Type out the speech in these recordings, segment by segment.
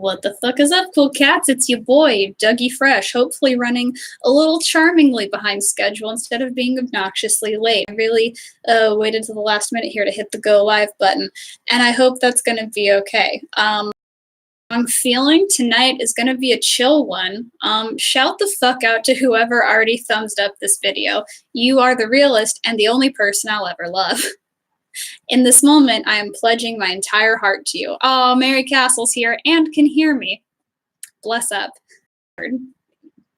What the fuck is up, cool cats? It's your boy, Dougie Fresh, hopefully running a little charmingly behind schedule instead of being obnoxiously late. I really waited till the last minute here to hit the go live button, and I hope that's going to be okay. I'm feeling tonight is going to be a chill one. Shout the fuck out to whoever already thumbs up this video. You are the realest and the only person I'll ever love. In this moment, I am pledging my entire heart to you. Oh, Mary Castle's here and can hear me. Bless up.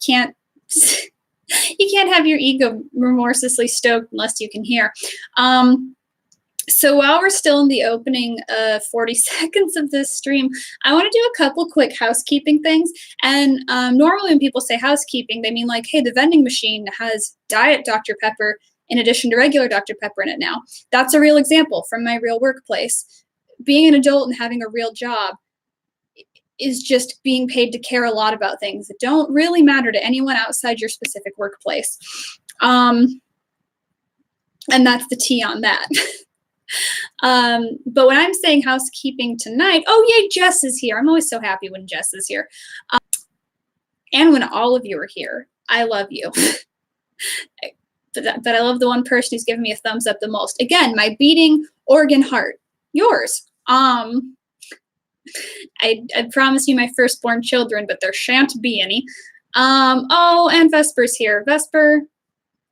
Can't you can't have your ego remorselessly stoked unless you can hear. So while we're still in the opening 40 seconds of this stream, I want to do a couple quick housekeeping things. And normally when people say housekeeping, they mean like, hey, the vending machine has Diet Dr. Pepper in addition to regular Dr. Pepper in it now. That's a real example from my real workplace. Being an adult and having a real job is just being paid to care a lot about things that don't really matter to anyone outside your specific workplace. And that's the tea on that. But when I'm saying housekeeping tonight, oh yay, Jess is here. I'm always so happy when Jess is here. And when all of you are here. I love you. But I love the one person who's given me a thumbs up the most. Again, my beating organ heart. Yours. I promise you my firstborn children, but there shan't be any. Oh, and Vesper's here. Vesper,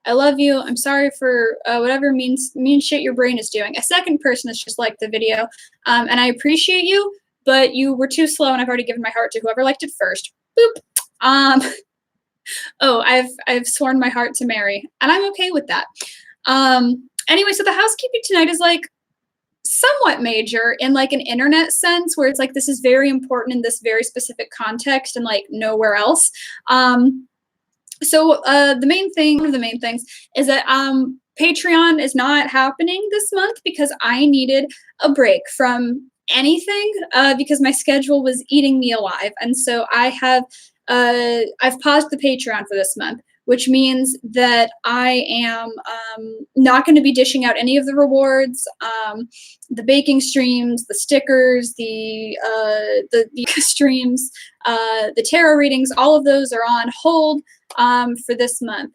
I love you. I'm sorry for whatever mean shit your brain is doing. A second person has just liked the video, and I appreciate you, but you were too slow, and I've already given my heart to whoever liked it first. Boop. Oh, I've sworn my heart to Mary, and I'm okay with that. Anyway, so the housekeeping tonight is like somewhat major in like an internet sense, where it's like this is very important in this very specific context and like nowhere else. So one of the main things is that Patreon is not happening this month because I needed a break from anything because my schedule was eating me alive, and so I've paused the Patreon for this month, which means that I am not going to be dishing out any of the rewards, the baking streams, the stickers, the streams, the tarot readings. All of those are on hold for this month.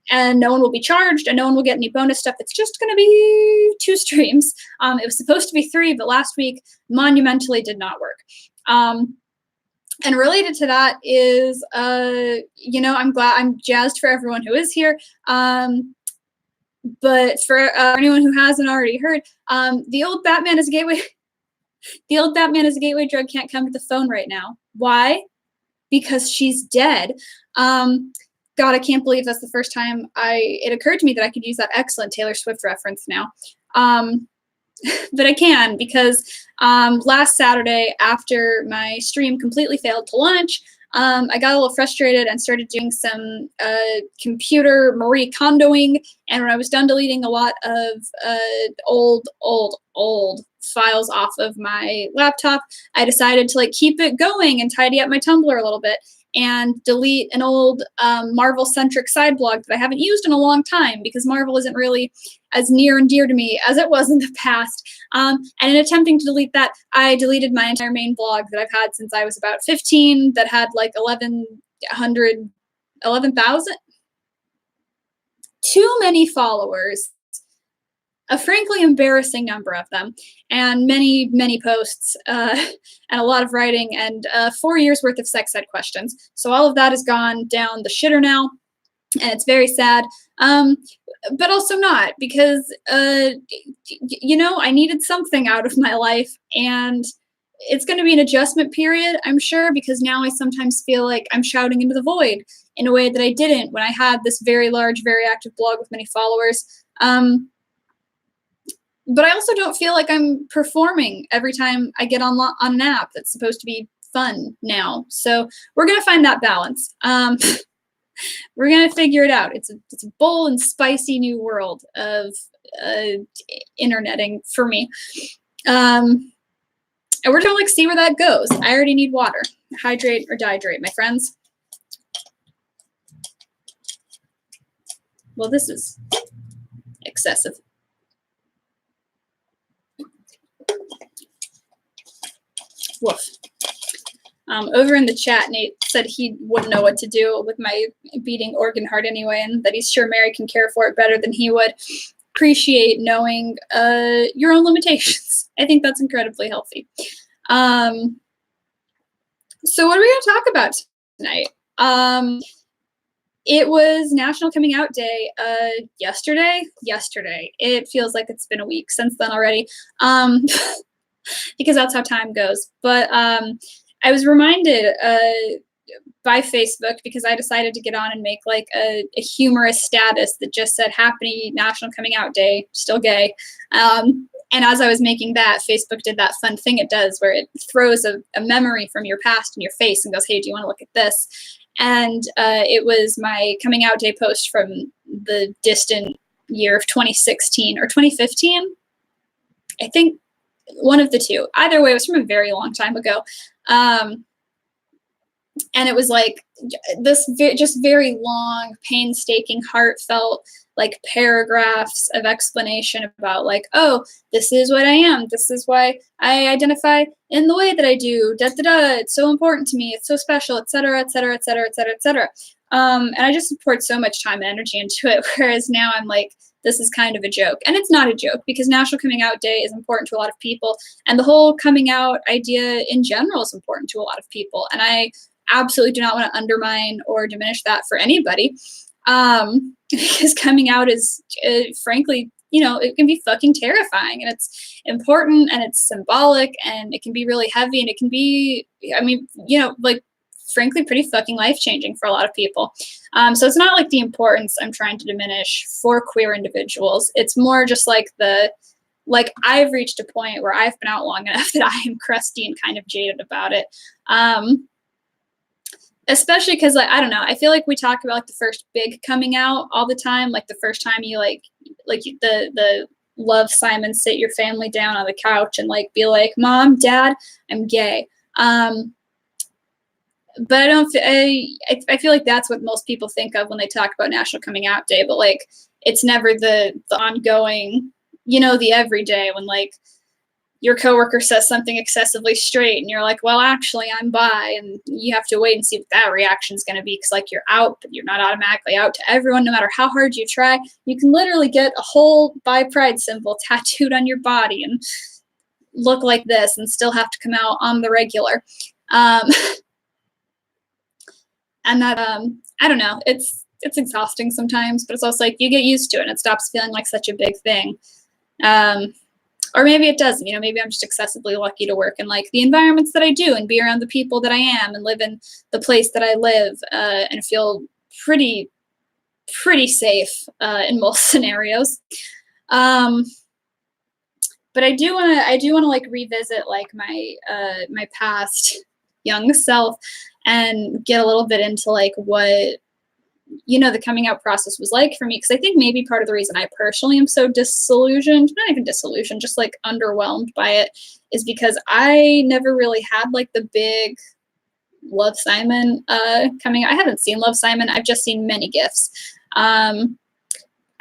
And no one will be charged, and no one will get any bonus stuff. It's just going to be 2 streams. It was supposed to be 3, but last week monumentally did not work. And related to that is, I'm jazzed for everyone who is here. But for anyone who hasn't already heard, the old Batman is a gateway. The old Batman is a gateway drug can't come to the phone right now. Why? Because she's dead. God, I can't believe that's the first time it occurred to me that I could use that excellent Taylor Swift reference now. But I can because last Saturday, after my stream completely failed to launch, I got a little frustrated and started doing some computer Marie Kondoing. And when I was done deleting a lot of old files off of my laptop, I decided to like keep it going and tidy up my Tumblr a little bit and delete an old Marvel-centric side blog that I haven't used in a long time because Marvel isn't really as near and dear to me as it was in the past. And in attempting to delete that, I deleted my entire main blog that I've had since I was about 15 that had like 11,000, too many followers, a frankly embarrassing number of them, and many, many posts, and a lot of writing, and 4 years worth of sex ed questions. So all of that has gone down the shitter now, and it's very sad. But also not, because, I needed something out of my life, and it's going to be an adjustment period, I'm sure, because now I sometimes feel like I'm shouting into the void in a way that I didn't when I had this very large, very active blog with many followers. But I also don't feel like I'm performing every time I get on an app that's supposed to be fun now. So we're going to find that balance. We're going to figure it out. It's a bold and spicy new world of interneting for me. And we're going to like see where that goes. I already need water. Hydrate or dihydrate, my friends. Well, this is excessive. Woof. Over in the chat, Nate said he wouldn't know what to do with my beating organ heart anyway, and that he's sure Mary can care for it better than he would. Appreciate knowing your own limitations. I think that's incredibly healthy. So what are we going to talk about tonight? It was National Coming Out Day yesterday. It feels like it's been a week since then already, because that's how time goes. But I was reminded by Facebook, because I decided to get on and make like a humorous status that just said Happy National Coming Out Day, still gay. And as I was making that, Facebook did that fun thing it does where it throws a memory from your past in your face and goes, hey, do you want to look at this? And it was my coming out day post from the distant year of 2016 or 2015. I think one of the two. Either way, it was from a very long time ago. And it was like this just very long, painstaking, heartfelt, like paragraphs of explanation about like, oh, this is what I am. This is why I identify in the way that I do. Da da da. It's so important to me. It's so special, et cetera, et cetera, et cetera, et cetera, et cetera. And I just poured so much time and energy into it. Whereas now I'm like, this is kind of a joke. And it's not a joke, because National Coming Out Day is important to a lot of people. And the whole coming out idea in general is important to a lot of people. And I absolutely do not want to undermine or diminish that for anybody. Because coming out is, frankly, you know, it can be fucking terrifying, and it's important, and it's symbolic, and it can be really heavy, and it can be, I mean, you know, like, frankly, pretty fucking life-changing for a lot of people. So it's not like the importance I'm trying to diminish for queer individuals. It's more just like I've reached a point where I've been out long enough that I am crusty and kind of jaded about it. Especially because, like, I don't know, I feel like we talk about like the first big coming out all the time, like the first time you like the love Simon sit your family down on the couch and like be like, Mom, Dad, I'm gay. But I feel like that's what most people think of when they talk about National Coming Out Day, but like it's never the ongoing, you know, the everyday when like your coworker says something excessively straight and you're like, well, actually I'm bi, and you have to wait and see what that reaction is going to be, because like you're out, but you're not automatically out to everyone. No matter how hard you try, you can literally get a whole bi pride symbol tattooed on your body and look like this and still have to come out on the regular. And that, I don't know, it's exhausting sometimes, but it's also like you get used to it and it stops feeling like such a big thing. Or maybe it doesn't, you know, maybe I'm just excessively lucky to work in like the environments that I do and be around the people that I am and live in the place that I live, and feel pretty safe in most scenarios. But I do want to like revisit like my my past young self and get a little bit into like what, you know, the coming out process was like for me, because I think maybe part of the reason I personally am so disillusioned, not even disillusioned, just like underwhelmed by it, is because I never really had like the big Love Simon coming out. I haven't seen Love Simon. I've just seen many GIFs. I'm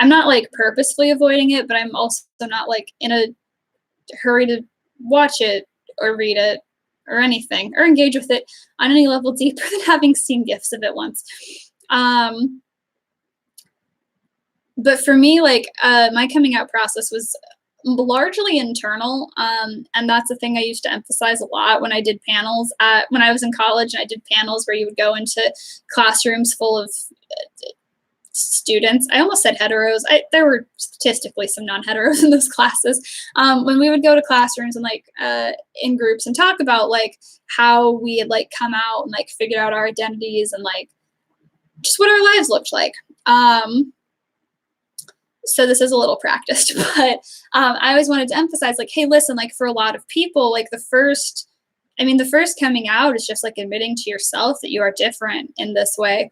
not like purposefully avoiding it, but I'm also not like in a hurry to watch it or read it or anything or engage with it on any level deeper than having seen GIFs of it once. But for me, like, my coming out process was largely internal. And that's the thing I used to emphasize a lot when I did panels when I was in college, and I did panels where you would go into classrooms full of students. I almost said heteros. There were statistically some non-heteros in those classes. When we would go to classrooms and like in groups and talk about like how we had like come out and like figured out our identities and like just what our lives looked like. So this is a little practiced, but I always wanted to emphasize like, hey, listen, like for a lot of people, like the first coming out is just like admitting to yourself that you are different in this way.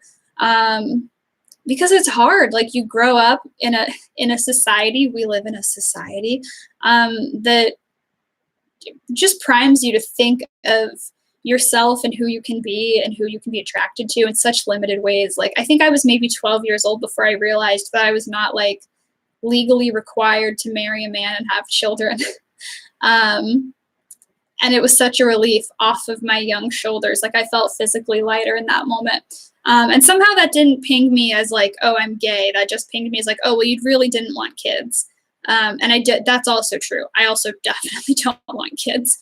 Because it's hard. Like you grow up in a society, we live in a society that just primes you to think of yourself and who you can be and who you can be attracted to in such limited ways. Like I think I was maybe 12 years old before I realized that I was not like legally required to marry a man and have children. And it was such a relief off of my young shoulders. Like I felt physically lighter in that moment. And somehow that didn't ping me as like, oh, I'm gay. That just pinged me as like, oh, well, you really didn't want kids. And I did. That's also true. I also definitely don't want kids.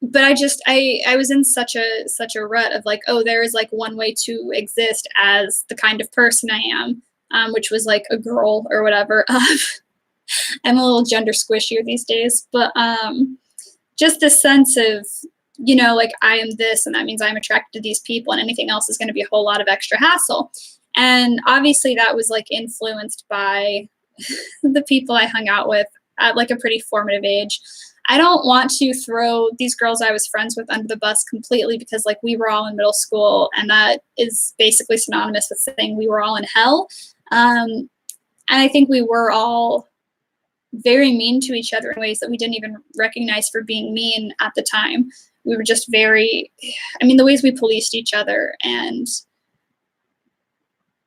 But I was in such a rut of like, oh, there is like one way to exist as the kind of person I am, which was like a girl or whatever. I'm a little gender squishier these days, but just this sense of, you know, like I am this, and that means I'm attracted to these people, and anything else is going to be a whole lot of extra hassle. And obviously that was like influenced by the people I hung out with at like a pretty formative age. I don't want to throw these girls I was friends with under the bus completely, because like we were all in middle school, and that is basically synonymous with saying we were all in hell. And I think we were all very mean to each other in ways that we didn't even recognize for being mean at the time. We were just very, I mean, the ways we policed each other, and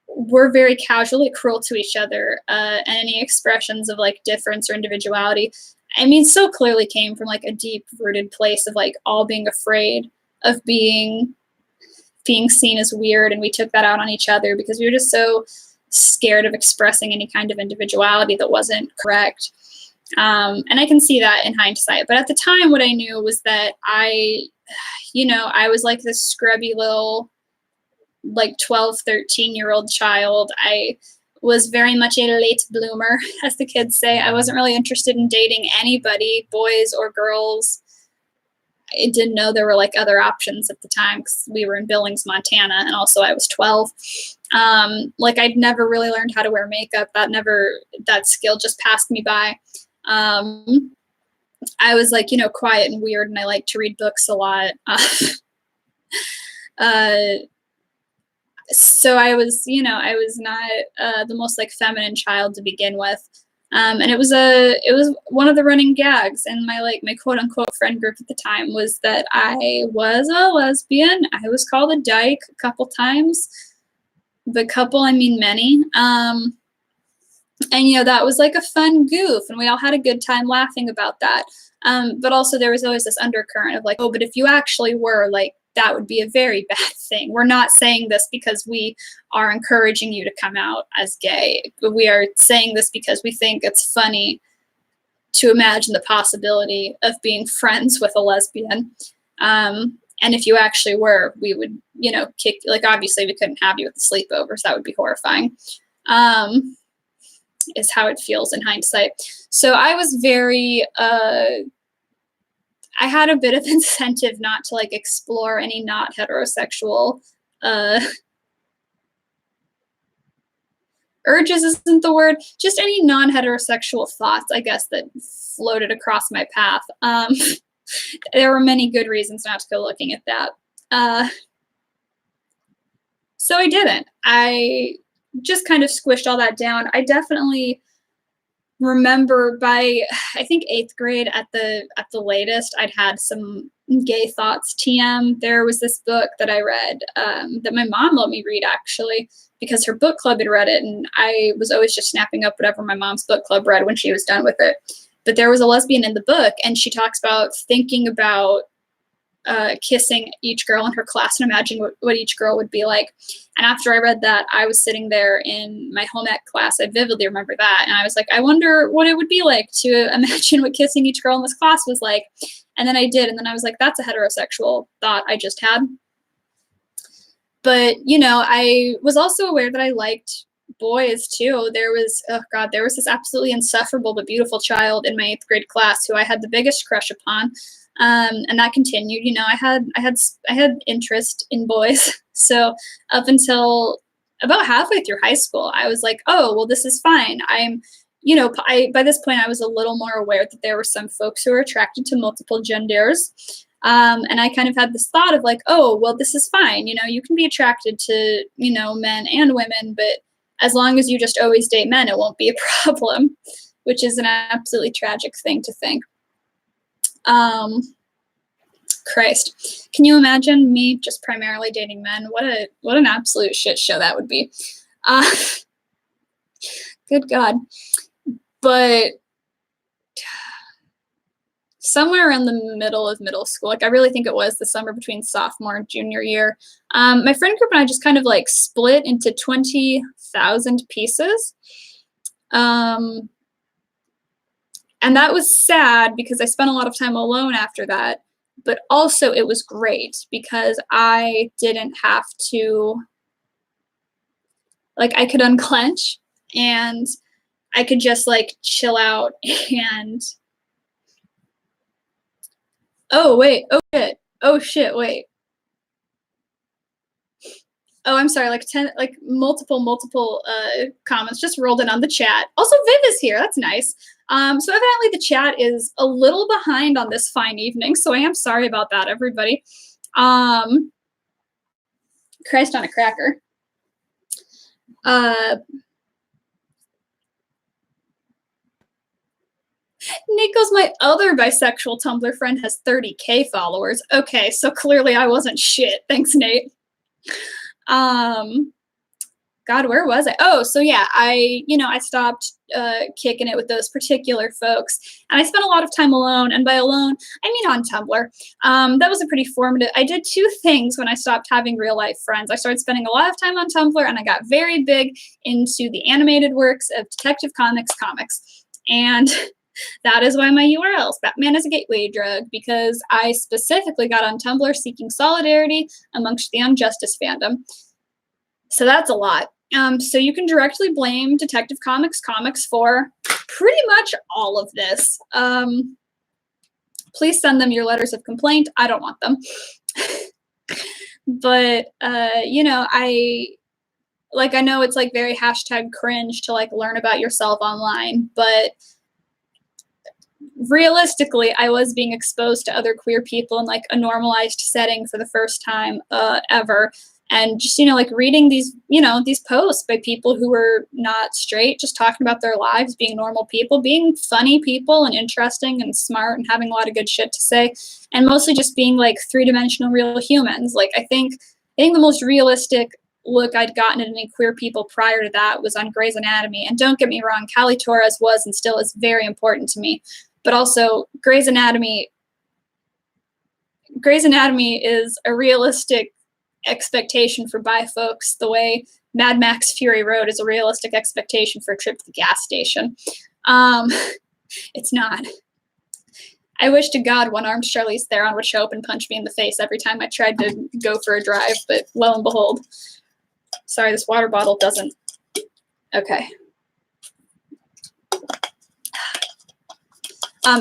we're very casually cruel to each other, and any expressions of like difference or individuality, I mean, so clearly came from like a deep rooted place of like all being afraid of being seen as weird. And we took that out on each other because we were just so scared of expressing any kind of individuality that wasn't correct. And I can see that in hindsight. But at the time, what I knew was that I was like this scrubby little like 12, 13-year-old child. I was very much a late bloomer, as the kids say. I wasn't really interested in dating anybody, boys or girls. I didn't know there were like other options at the time because we were in Billings, Montana, and also I was 12. Like I'd never really learned how to wear makeup. That skill just passed me by. I was like, quiet and weird, and I liked to read books a lot. So I was not the most like feminine child to begin with. And it was one of the running gags in my quote unquote friend group at the time was that I was a lesbian. I was called a dyke a couple times. The couple, I mean many. And that was like a fun goof, and we all had a good time laughing about that. But also there was always this undercurrent of like, oh, but if you actually were, like, that would be a very bad thing. We're not saying this because we are encouraging you to come out as gay, but we are saying this because we think it's funny to imagine the possibility of being friends with a lesbian. And if you actually were, we would, kick, like, obviously we couldn't have you at the sleepovers. That would be horrifying. Is how it feels in hindsight. So I was very, I had a bit of incentive not to like explore any not heterosexual urges isn't the word, just any non-heterosexual thoughts, I guess, that floated across my path. There were many good reasons not to go looking at that. So I didn't. I just kind of squished all that down. I definitely remember by, I think, 8th grade at the latest, I'd had some gay thoughts TM. There was this book that I read that my mom let me read, actually, because her book club had read it, and I was always just snapping up whatever my mom's book club read when she was done with it. But there was a lesbian in the book, and she talks about thinking about kissing each girl in her class and imagine what each girl would be like. And after I read that, I was sitting there in my home ec class. I vividly remember that. And I was like, I wonder what it would be like to imagine what kissing each girl in this class was like. And then I did. And then I was like, that's a heterosexual thought I just had. But, I was also aware that I liked boys too. There was this absolutely insufferable but beautiful child in my 8th grade class who I had the biggest crush upon. And that continued. I had interest in boys. So up until about halfway through high school, I was like, oh, well, this is fine. By this point, I was a little more aware that there were some folks who were attracted to multiple genders. And I kind of had this thought of like, oh, well, this is fine. You can be attracted to, men and women, but as long as you just always date men, it won't be a problem, which is an absolutely tragic thing to think. Christ, can you imagine me just primarily dating men? What an absolute shit show that would be. Good God. but somewhere around the middle of middle school, like I really think it was the summer between sophomore and junior year, my friend group and I just kind of like split into 20,000 pieces. And that was sad because I spent a lot of time alone after that, but also it was great because I didn't have to, like, I could unclench and I could just like chill out and oh wait, oh shit, wait. Oh, I'm sorry, like 10, like multiple comments just rolled in on the chat. Also, Viv is here. That's nice. So evidently the chat is a little behind on this fine evening, so I am sorry about that, everybody. Christ on a cracker. Nico's my other bisexual Tumblr friend has 30K followers. Okay, so clearly I wasn't shit. Thanks, Nate. God, where was I? Oh, so yeah, I stopped kicking it with those particular folks, and I spent a lot of time alone. And by alone, I mean on Tumblr. That was a pretty formative. I did two things when I stopped having real life friends. I started spending a lot of time on Tumblr, and I got very big into the animated works of Detective Comics comics, and that is why my URL is Batman is a Gateway Drug, because I specifically got on Tumblr seeking solidarity amongst the Unjustice fandom. So that's a lot. So you can directly blame Detective Comics for pretty much all of this. Please send them your letters of complaint. I don't want them. But, I know it's like very hashtag cringe to like learn about yourself online, but realistically, I was being exposed to other queer people in like a normalized setting for the first time ever. And just, like reading these, these posts by people who were not straight, just talking about their lives, being normal people, being funny people and interesting and smart and having a lot of good shit to say. And mostly just being like three-dimensional real humans. Like, I think the most realistic look I'd gotten at any queer people prior to that was on Grey's Anatomy. And don't get me wrong, Callie Torres was and still is very important to me. But also, Grey's Anatomy is a realistic expectation for bi folks the way Mad Max Fury Road is a realistic expectation for a trip to the gas station. It's not. I wish to God one-armed Charlize Theron would show up and punch me in the face every time I tried to go for a drive, but lo and behold. Sorry, this water bottle doesn't. Okay.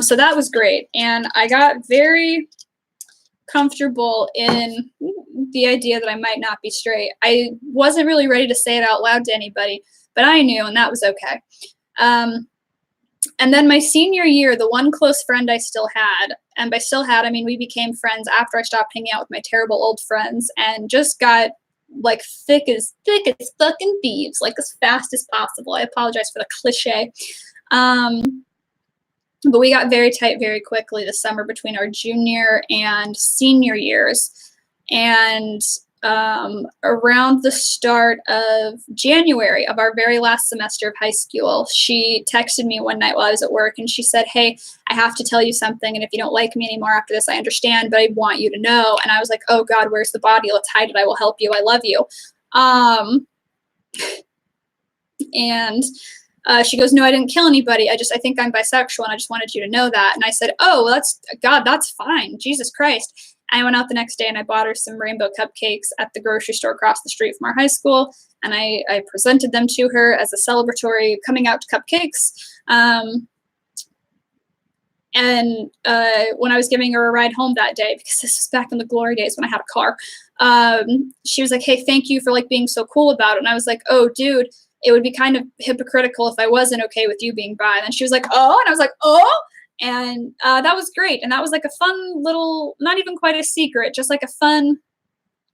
So that was great, and I got very comfortable in the idea that I might not be straight. I wasn't really ready to say it out loud to anybody, but I knew, and that was okay. And then my senior year, the one close friend I still had, and by still had, I mean we became friends after I stopped hanging out with my terrible old friends and just got like thick as fucking thieves, like as fast as possible. I apologize for the cliche. But we got very tight very quickly the summer between our junior and senior years. And around the start of January of our very last semester of high school, she texted me one night while I was at work, and she said, "Hey, I have to tell you something, and if you don't like me anymore after this, I understand, but I want you to know." And I was like, "Oh God, where's the body? Let's hide it. I will help you. I love you." And she goes, "No, I didn't kill anybody. I think I'm bisexual, and I just wanted you to know that." And I said, "Oh, well, that's fine. Jesus Christ." I went out the next day and I bought her some rainbow cupcakes at the grocery store across the street from our high school. And I presented them to her as a celebratory coming out to cupcakes. And when I was giving her a ride home that day, because this was back in the glory days when I had a car, she was like, "Hey, thank you for like being so cool about it." And I was like, "Oh, dude, it would be kind of hypocritical if I wasn't okay with you being bi." And she was like, "Oh," and I was like, "Oh." And that was great. And that was like a fun little, not even quite a secret, just like a fun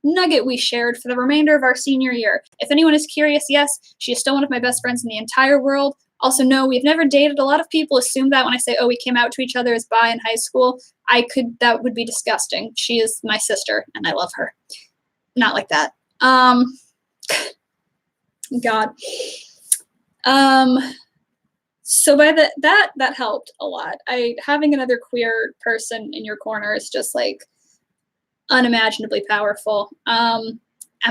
nugget we shared for the remainder of our senior year. If anyone is curious, yes, she is still one of my best friends in the entire world. Also, no, we've never dated. A lot of people assume that when I say, "Oh, we came out to each other as bi in high school." That would be disgusting. She is my sister and I love her. Not like that. God. So by that helped a lot. Having another queer person in your corner is just like unimaginably powerful. And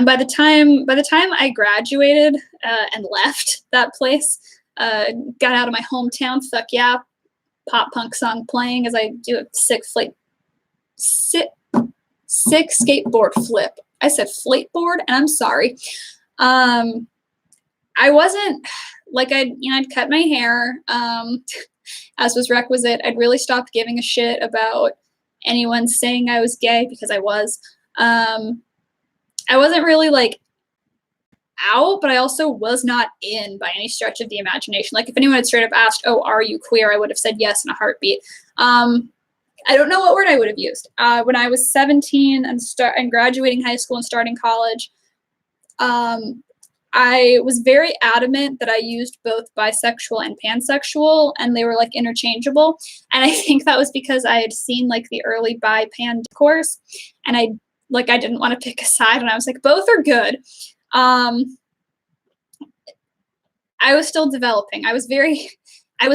by the time I graduated and left that place, got out of my hometown, fuck yeah, pop punk song playing as I do a sick skateboard flip. I said flateboard, and I'm sorry. I wasn't like I'd cut my hair, as was requisite. I'd really stopped giving a shit about anyone saying I was gay because I was. I wasn't really like out, but I also was not in by any stretch of the imagination. Like if anyone had straight up asked, "Oh, are you queer?" I would have said yes in a heartbeat. I don't know what word I would have used. When I was 17 and graduating high school and starting college, I was very adamant that I used both bisexual and pansexual, and they were like interchangeable. And I think that was because I had seen like the early bi pan discourse, and I didn't want to pick a side, and I was like, both are good. I was still developing. I was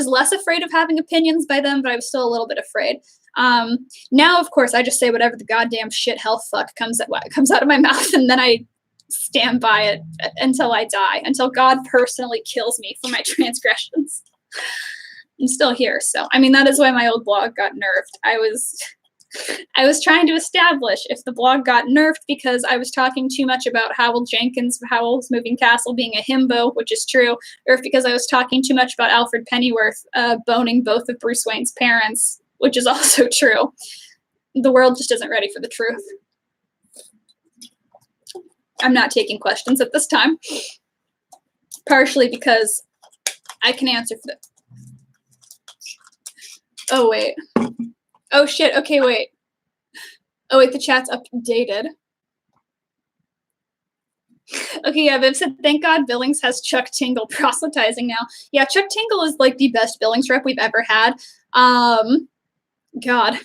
less afraid of having opinions by then, but I was still a little bit afraid. Now, of course, I just say whatever the goddamn shit hell fuck comes out of my mouth, and then I stand by it until I die, until God personally kills me for my transgressions. I'm still here, so I mean that is why my old blog got nerfed. I was trying to establish if the blog got nerfed because I was talking too much about Howell Jenkins, Howl's Moving Castle being a himbo, which is true, or if because I was talking too much about Alfred Pennyworth boning both of Bruce Wayne's parents, which is also true. The world just isn't ready for the truth. I'm not taking questions at this time, partially because I can answer for that. Oh, wait. Oh, shit. Okay, wait. Oh, wait, the chat's updated. Okay, yeah, Viv said, thank God Billings has Chuck Tingle proselytizing now. Yeah, Chuck Tingle is like the best Billings rep we've ever had. God.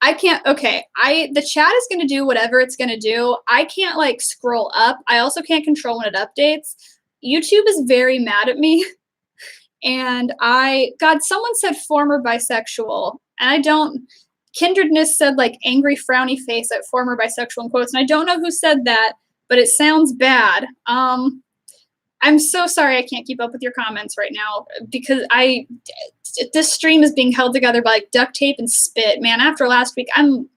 I can't, okay, the chat is going to do whatever it's going to do. I can't like scroll up. I also can't control when it updates. YouTube is very mad at me. And God, someone said former bisexual, and I don't, Kindredness said like angry frowny face at former bisexual in quotes, and I don't know who said that, but it sounds bad. I'm so sorry I can't keep up with your comments right now because this stream is being held together by like duct tape and spit. Man, after last week, I'm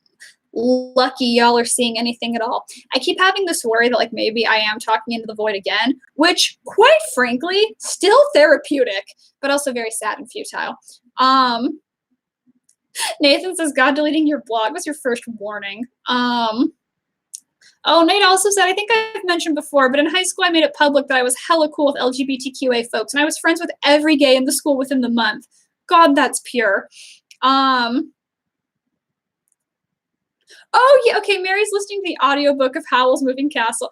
lucky y'all are seeing anything at all. I keep having this worry that like maybe I am talking into the void again, which quite frankly, still therapeutic, but also very sad and futile. Nathan says, God deleting your blog was your first warning. Oh, Nate also said, I think I've mentioned before, but in high school I made it public that I was hella cool with LGBTQA folks, and I was friends with every gay in the school within the month. God, that's pure. Oh, yeah, okay, Mary's listening to the audiobook of Howl's Moving Castle.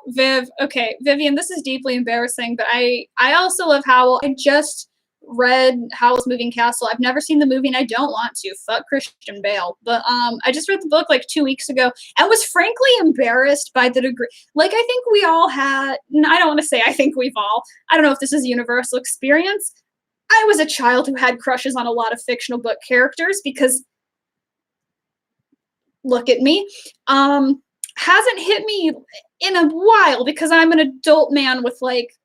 Viv, okay, Vivian, this is deeply embarrassing, but I also love Howl. I just read Howl's Moving Castle. I've never seen the movie, and I don't want to. Fuck Christian Bale. But I just read the book like 2 weeks ago and was frankly embarrassed by the degree. Like, I think we all had, I don't want to say I think we've all, I don't know if this is a universal experience. I was a child who had crushes on a lot of fictional book characters because, look at me, hasn't hit me in a while because I'm an adult man with like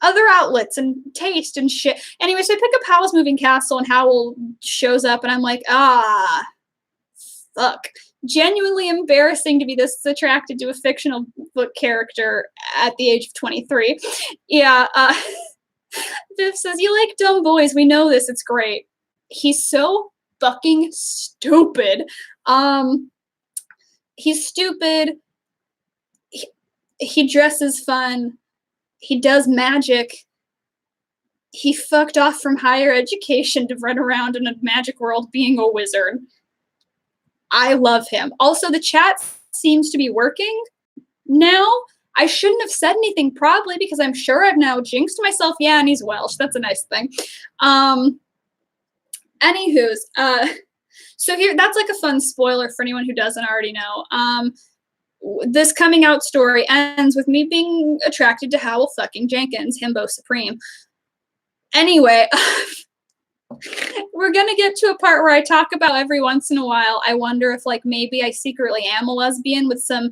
other outlets and taste and shit. Anyway, so I pick up Howl's Moving Castle and Howl shows up and I'm like, fuck. Genuinely embarrassing to be this attracted to a fictional book character at the age of 23. Yeah, Viv says, you like dumb boys. We know this. It's great. He's so fucking stupid. He's stupid. He dresses fun. He does magic. He fucked off from higher education to run around in a magic world being a wizard. I love him. Also, the chat seems to be working now. I shouldn't have said anything probably because I'm sure I've now jinxed myself. Yeah, and he's Welsh. That's a nice thing. Anywho's, so here, that's like a fun spoiler for anyone who doesn't already know. this coming out story ends with me being attracted to Howell fucking Jenkins, himbo supreme. Anyway, we're gonna get to a part where I talk about every once in a while, I wonder if like maybe I secretly am a lesbian with some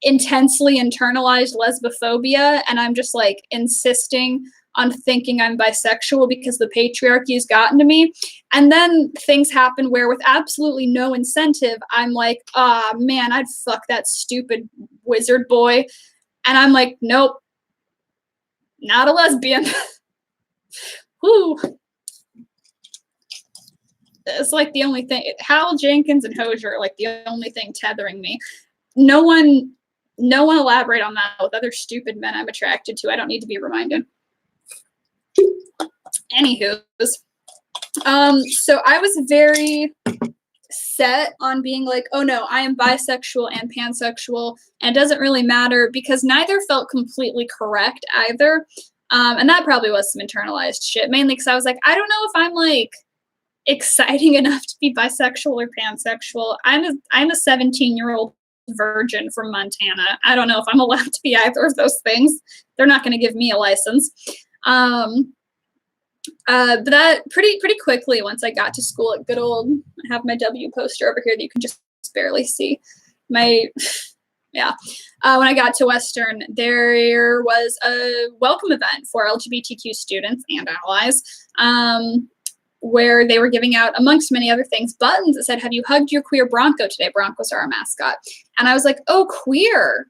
intensely internalized lesbophobia, and I'm just like insisting on thinking I'm bisexual because the patriarchy has gotten to me. And then things happen where with absolutely no incentive, I'm like, ah, man, I'd fuck that stupid wizard boy. And I'm like, nope, not a lesbian. Whew. It's like the only thing, Hal Jenkins and Hosier are like the only thing tethering me. No one elaborate on that with other stupid men I'm attracted to. I don't need to be reminded. Anywho, so I was very set on being like, oh no, I am bisexual and pansexual, and it doesn't really matter because neither felt completely correct either. And that probably was some internalized shit, mainly because I was like, I don't know if I'm like exciting enough to be bisexual or pansexual. I'm a 17-year-old virgin from Montana. I don't know if I'm allowed to be either of those things. They're not going to give me a license. But that pretty quickly, once I got to school at good old, I have my W poster over here that you can just barely see. Yeah. When I got to Western, there was a welcome event for LGBTQ students and allies, where they were giving out, amongst many other things, buttons that said, have you hugged your queer Bronco today? Broncos are our mascot. And I was like, oh, queer.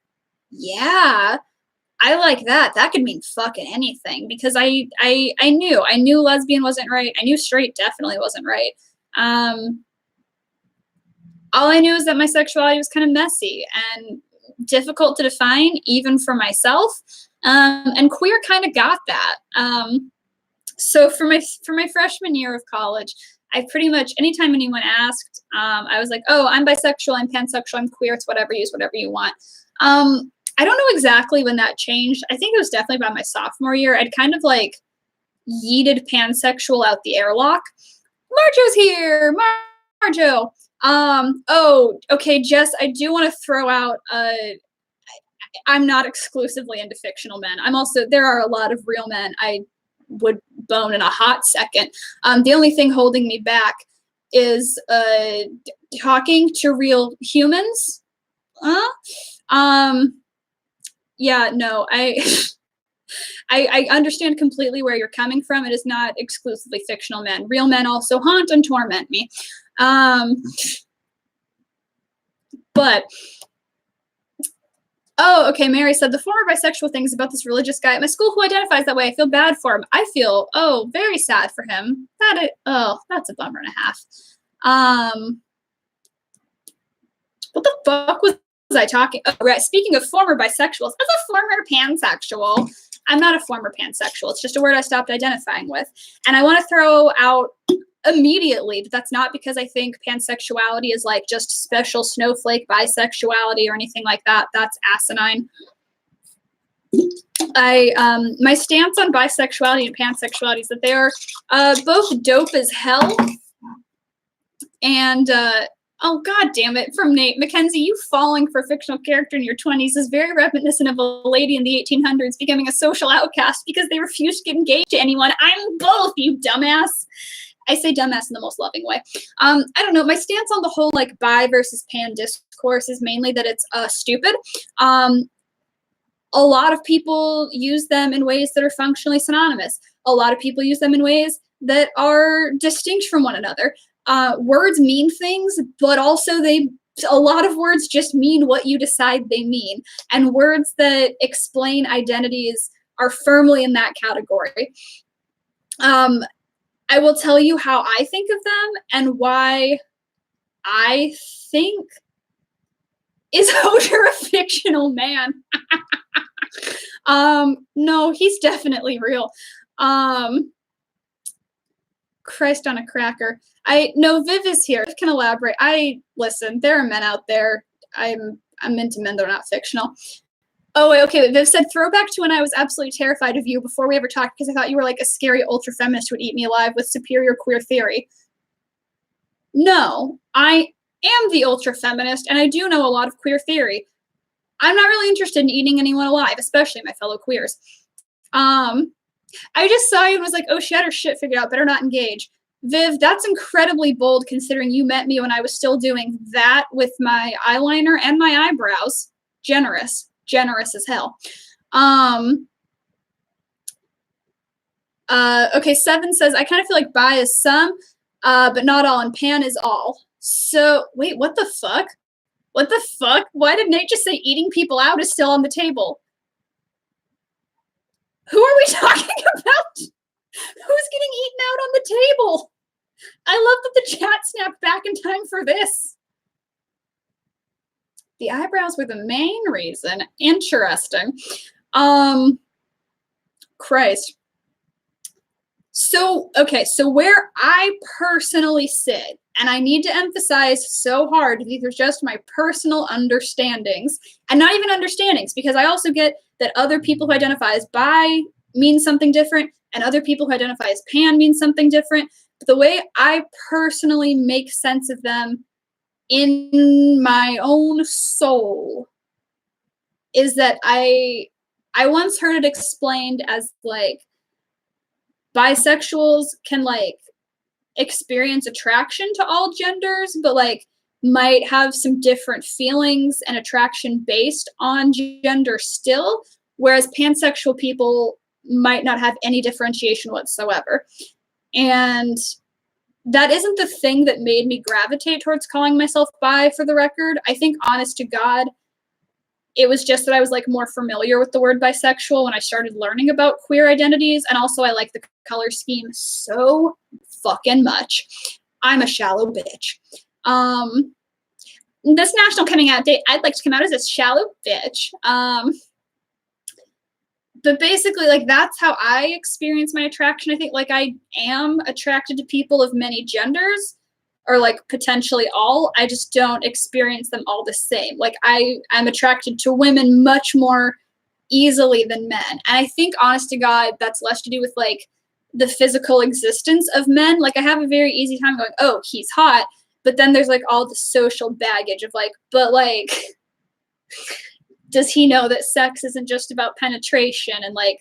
Yeah. I like that. That could mean fucking anything because I knew lesbian wasn't right. I knew straight definitely wasn't right. All I knew is that my sexuality was kind of messy and difficult to define, even for myself. And queer kind of got that. So for my freshman year of college, I pretty much, anytime anyone asked, I was like, oh, I'm bisexual, I'm pansexual, I'm queer, it's whatever, use whatever you want. I don't know exactly when that changed. I think it was definitely about my sophomore year. I'd kind of like yeeted pansexual out the airlock. Marjo's here, Marjo. Oh, okay, Jess, I do want to throw out, I'm not exclusively into fictional men. There are a lot of real men I would bone in a hot second. The only thing holding me back is talking to real humans. Yeah, no, I understand completely where you're coming from. It is not exclusively fictional men. Real men also haunt and torment me. But, oh, okay, Mary said, the former bisexual thing is about this religious guy at my school who identifies that way. I feel bad for him. I feel, very sad for him. That's a bummer and a half. What the fuck was I talking? Oh, right. Speaking of former bisexuals, as a former pansexual, I'm not a former pansexual. It's just a word I stopped identifying with. And I want to throw out immediately that that's not because I think pansexuality is like just special snowflake bisexuality or anything like that. That's asinine. My stance on bisexuality and pansexuality is that they are both dope as hell. And oh, God damn it, from Nate. Mackenzie, you falling for a fictional character in your 20s is very reminiscent of a lady in the 1800s becoming a social outcast because they refused to get engaged to anyone. I'm both, you dumbass. I say dumbass in the most loving way. I don't know. My stance on the whole, like, bi versus pan discourse is mainly that it's stupid. A lot of people use them in ways that are functionally synonymous. A lot of people use them in ways that are distinct from one another. Words mean things, but also a lot of words just mean what you decide they mean. And words that explain identities are firmly in that category. I will tell you how I think of them and why I think is Hosier a fictional man. No, he's definitely real. Christ on a cracker. No, Viv is here. Viv can elaborate. Listen, there are men out there. I'm into men that are not fictional. Oh, wait, okay. Viv said, throwback to when I was absolutely terrified of you before we ever talked because I thought you were like a scary ultra feminist who would eat me alive with superior queer theory. No, I am the ultra feminist and I do know a lot of queer theory. I'm not really interested in eating anyone alive, especially my fellow queers. I just saw you and was like, oh, she had her shit figured out. Better not engage. Viv, that's incredibly bold considering you met me when I was still doing that with my eyeliner and my eyebrows. Generous. Generous as hell. Okay, Seven says, I kind of feel like bi is some, but not all, and pan is all. So, wait, what the fuck? What the fuck? Why did Nate just say eating people out is still on the table? Who are we talking about? Who's getting eaten out on the table? I love that the chat snapped back in time for this. The eyebrows were the main reason. Interesting. Christ. So, okay, so where I personally sit, and I need to emphasize so hard, these are just my personal understandings, and not even understandings, because I also get that other people who identify as bi mean something different, and other people who identify as pan mean something different. But the way I personally make sense of them in my own soul is that I once heard it explained as like bisexuals can like experience attraction to all genders, but like might have some different feelings and attraction based on gender still, whereas pansexual people might not have any differentiation whatsoever. And that isn't the thing that made me gravitate towards calling myself bi, for the record. I think, honest to God, it was just that I was like more familiar with the word bisexual when I started learning about queer identities. And also I like the color scheme so fucking much. I'm a shallow bitch. This National Coming Out Day, I'd like to come out as a shallow bitch. But basically, like, that's how I experience my attraction. I think, like, I am attracted to people of many genders, or like potentially all. I just don't experience them all the same. Like, I'm attracted to women much more easily than men. And I think, honest to God, that's less to do with like the physical existence of men. Like, I have a very easy time going, oh, he's hot. But then there's like all the social baggage of like, but like, does he know that sex isn't just about penetration? And like,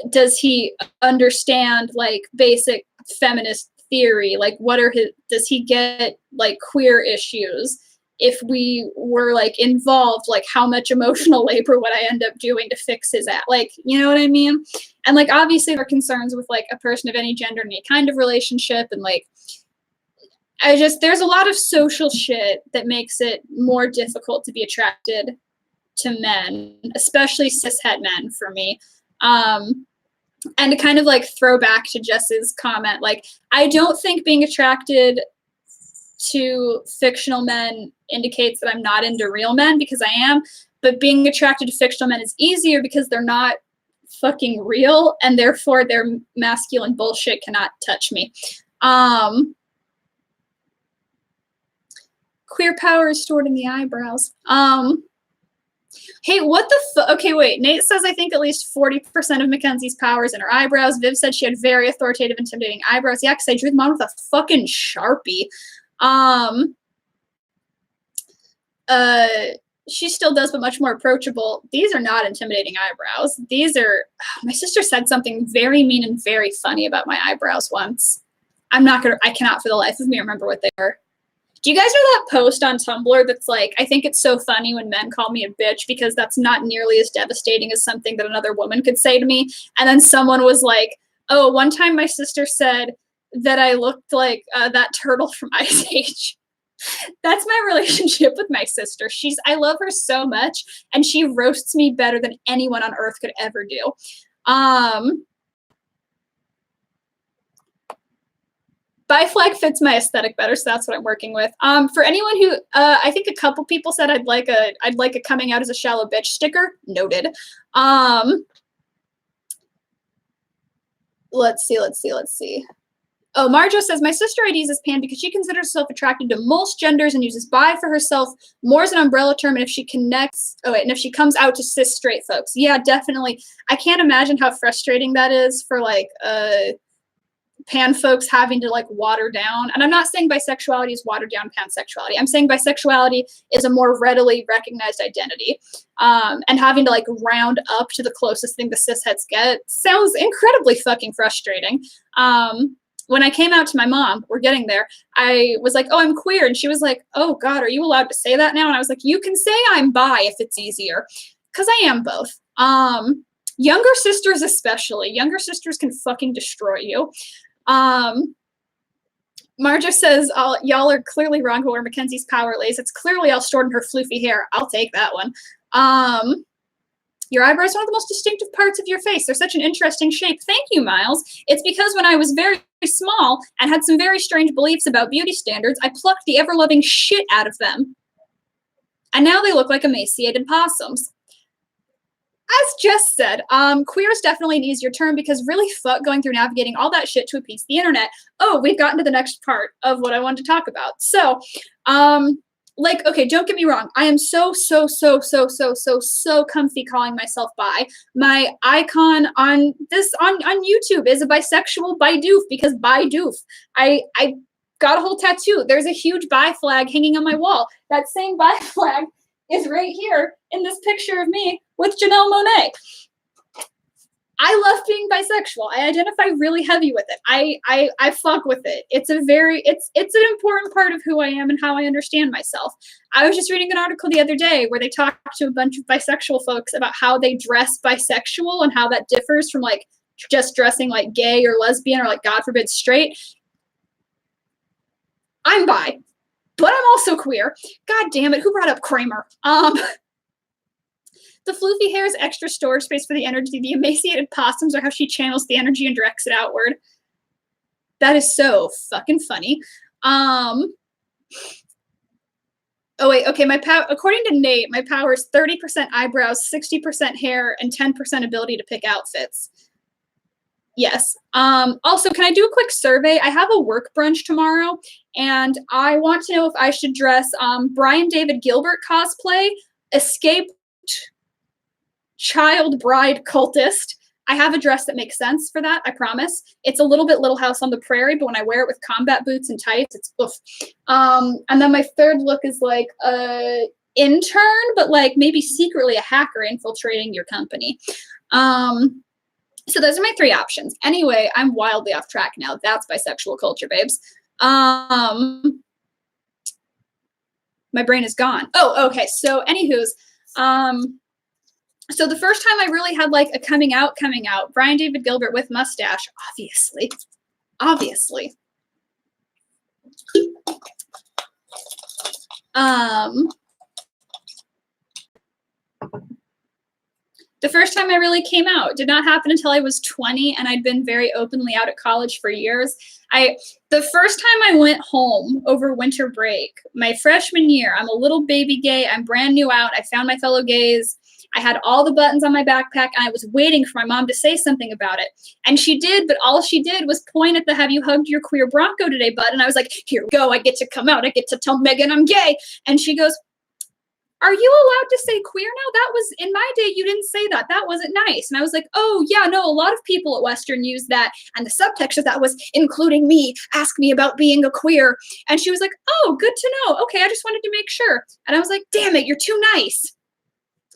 does he understand like basic feminist theory? Like, what are does he get like queer issues? If we were like involved, like how much emotional labor would I end up doing to fix his ass? Like, you know what I mean? And like, obviously there are concerns with like a person of any gender in any kind of relationship. And like, there's a lot of social shit that makes it more difficult to be attracted to men, especially cishet men for me. And to kind of like throw back to Jess's comment, like, I don't think being attracted to fictional men indicates that I'm not into real men, because I am, but being attracted to fictional men is easier because they're not fucking real, and therefore their masculine bullshit cannot touch me. Queer power is stored in the eyebrows. Hey, what the okay, wait. Nate says, I think at least 40% of Mackenzie's power is in her eyebrows. Viv said she had very authoritative, intimidating eyebrows. Yeah, because I drew them on with a fucking Sharpie. She still does, but much more approachable. These are not intimidating eyebrows. These are, my sister said something very mean and very funny about my eyebrows once. I cannot for the life of me remember what they were. Do you guys know that post on Tumblr that's like, I think it's so funny when men call me a bitch because that's not nearly as devastating as something that another woman could say to me. And then someone was like, oh, one time my sister said that I looked like that turtle from Ice Age. That's my relationship with my sister. I love her so much, and she roasts me better than anyone on earth could ever do. Bi flag fits my aesthetic better, so that's what I'm working with. For anyone who, I think a couple people said I'd like a coming out as a shallow bitch sticker. Noted. Let's see. Oh, Marjo says, my sister IDs as pan because she considers herself attracted to most genders and uses bi for herself more as an umbrella term. And if she if she comes out to cis straight folks. Yeah, definitely. I can't imagine how frustrating that is for like pan folks having to like water down, and I'm not saying bisexuality is watered down pansexuality. I'm saying bisexuality is a more readily recognized identity. And having to like round up to the closest thing the cisheads get sounds incredibly fucking frustrating. When I came out to my mom, we're getting there, I was like, oh, I'm queer. And she was like, oh God, are you allowed to say that now? And I was like, you can say I'm bi if it's easier. Because I am both. Younger sisters especially. Younger sisters can fucking destroy you. Marja says, y'all are clearly wrong where Mackenzie's power lays. It's clearly all stored in her floofy hair. I'll take that one. Your eyebrows are one of the most distinctive parts of your face. They're such an interesting shape. Thank you, Miles. It's because when I was very small and had some very strange beliefs about beauty standards, I plucked the ever-loving shit out of them. And now they look like emaciated possums. As Jess said, queer is definitely an easier term because really fuck going through navigating all that shit to appease the internet. Oh, we've gotten to the next part of what I wanted to talk about. So, like, okay, don't get me wrong. I am so comfy calling myself bi. My icon on YouTube is a bisexual bi-doof because bi-doof. I got a whole tattoo. There's a huge bi flag hanging on my wall. That same bi flag is right here in this picture of me with Janelle Monáe. I love being bisexual. I identify really heavy with it. I fuck with it. It's an important part of who I am and how I understand myself. I was just reading an article the other day where they talked to a bunch of bisexual folks about how they dress bisexual and how that differs from like just dressing like gay or lesbian or like God forbid straight. I'm bi, but I'm also queer. God damn it, who brought up Kramer? The floofy hair is extra storage space for the energy. The emaciated possums are how she channels the energy and directs it outward. That is so fucking funny. Oh wait, okay, according to Nate, my power is 30% eyebrows, 60% hair, and 10% ability to pick outfits. Yes. Also, can I do a quick survey? I have a work brunch tomorrow, and I want to know if I should dress Brian David Gilbert cosplay, escaped child bride cultist. I have a dress that makes sense for that, I promise. It's a little bit Little House on the Prairie, but when I wear it with combat boots and tights, it's oof. And then my third look is like a intern, but like maybe secretly a hacker infiltrating your company. So those are my three options. Anyway, I'm wildly off track now. That's bisexual culture, babes. My brain is gone. Oh, okay. So anywho's, so the first time I really had like a coming out, Brian David Gilbert with mustache, obviously. The first time I really came out did not happen until I was 20, and I'd been very openly out at college for years. The first time I went home over winter break, my freshman year, I'm a little baby gay, I'm brand new out, I found my fellow gays, I had all the buttons on my backpack, and I was waiting for my mom to say something about it. And she did, but all she did was point at the "Have you hugged your queer Bronco today, bud?" And I was like, here we go, I get to come out, I get to tell Megan I'm gay. And she goes, are you allowed to say queer now? That was, in my day, you didn't say that. That wasn't nice. And I was like, oh, yeah, no, a lot of people at Western use that. And the subtext of that was, including me, ask me about being a queer. And she was like, oh, good to know. Okay, I just wanted to make sure. And I was like, damn it, you're too nice.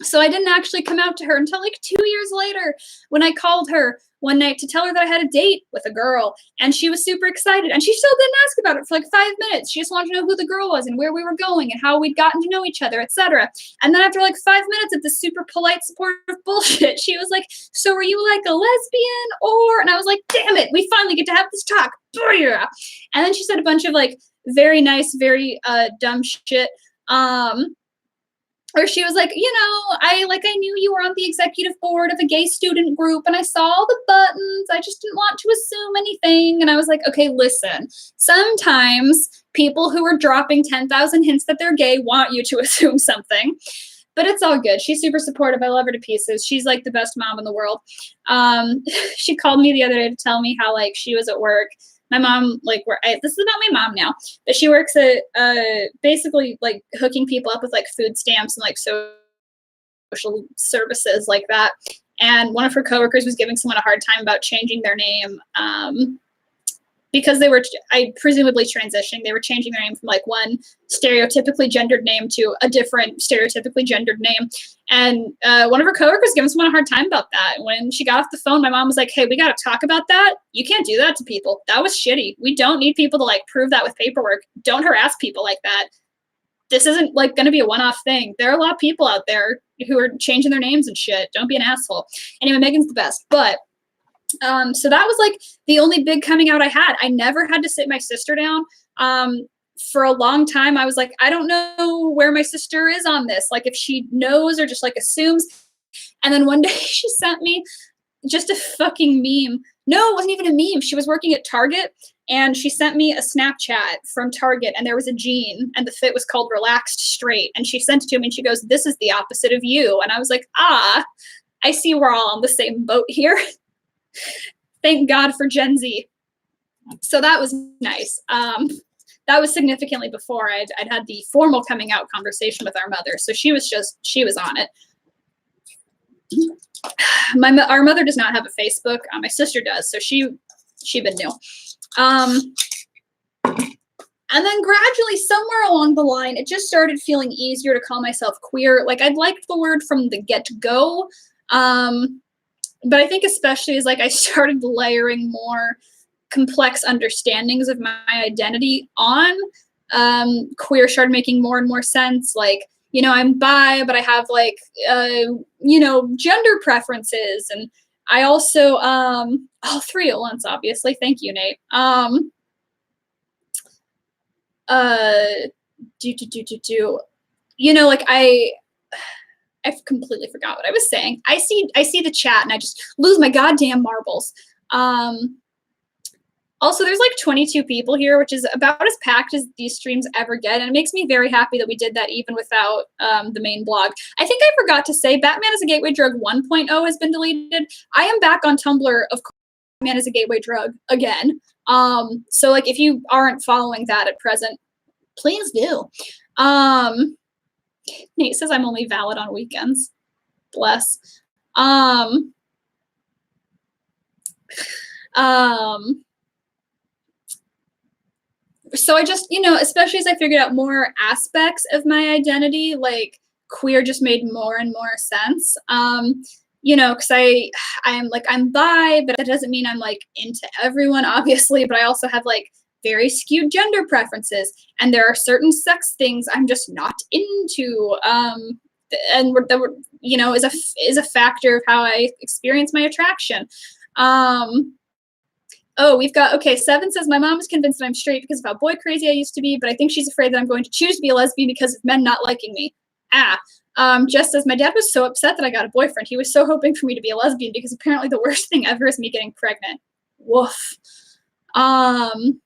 So I didn't actually come out to her until like 2 years later when I called her one night to tell her that I had a date with a girl, and she was super excited, and she still didn't ask about it for like 5 minutes. She just wanted to know who the girl was and where we were going and how we'd gotten to know each other, etc. And then after like 5 minutes of this super polite, supportive bullshit, she was like, so are you like a lesbian or? And I was like, damn it, we finally get to have this talk. And then she said a bunch of like very nice, very dumb shit. Or she was like, you know, I knew you were on the executive board of a gay student group and I saw all the buttons. I just didn't want to assume anything. And I was like, okay, listen, sometimes people who are dropping 10,000 hints that they're gay want you to assume something. But it's all good. She's super supportive. I love her to pieces. She's like the best mom in the world. She called me the other day to tell me how like she was at work. My mom, like, this is about my mom now, but she works at basically like hooking people up with like food stamps and like social services like that. And one of her coworkers was giving someone a hard time about changing their name because they were, I presumably transitioning, they were changing their name from like one stereotypically gendered name to a different stereotypically gendered name. And one of her coworkers gave someone a hard time about that. When she got off the phone, my mom was like, hey, we got to talk about that. You can't do that to people. That was shitty. We don't need people to like prove that with paperwork. Don't harass people like that. This isn't like going to be a one-off thing. There are a lot of people out there who are changing their names and shit. Don't be an asshole. Anyway, Megan's the best. But so that was like the only big coming out I had. I never had to sit my sister down. For a long time, I was like, I don't know where my sister is on this. Like if she knows or just like assumes. And then one day she sent me just a fucking meme. No, it wasn't even a meme. She was working at Target and she sent me a Snapchat from Target and there was a jean and the fit was called Relaxed Straight. And she sent it to me and she goes, this is the opposite of you. And I was like, I see we're all on the same boat here. Thank God for Gen Z. So that was nice. That was significantly before I'd had the formal coming out conversation with our mother. So she was on it. Our mother does not have a Facebook. My sister does. So she been new. And then gradually somewhere along the line, it just started feeling easier to call myself queer. Like I'd liked the word from the get-go. But I think especially as like I started layering more complex understandings of my identity on, queer started making more and more sense. Like, you know, I'm bi, but I have like, you know, gender preferences. And I also, all three at once, obviously. Thank you, Nate. You know, like I've completely forgot what I was saying. I see the chat and I just lose my goddamn marbles. Also, there's like 22 people here, which is about as packed as these streams ever get. And it makes me very happy that we did that even without the main blog. I think I forgot to say Batman is a Gateway Drug 1.0 has been deleted. I am back on Tumblr, of course, Batman is a Gateway Drug again. So like if you aren't following that at present, please do. Nate says I'm only valid on weekends. Bless. So I just, you know, especially as I figured out more aspects of my identity, like queer just made more and more sense. You know, because I'm bi, but that doesn't mean I'm like into everyone, obviously, but I also have like very skewed gender preferences, and there are certain sex things I'm just not into, and that you know is a factor of how I experience my attraction. Oh, we've got, okay, Seven says, my mom is convinced that I'm straight because of how boy crazy I used to be, but I think she's afraid that I'm going to choose to be a lesbian because of men not liking me. Jess says, my dad was so upset that I got a boyfriend. He was so hoping for me to be a lesbian because apparently the worst thing ever is me getting pregnant. Woof. And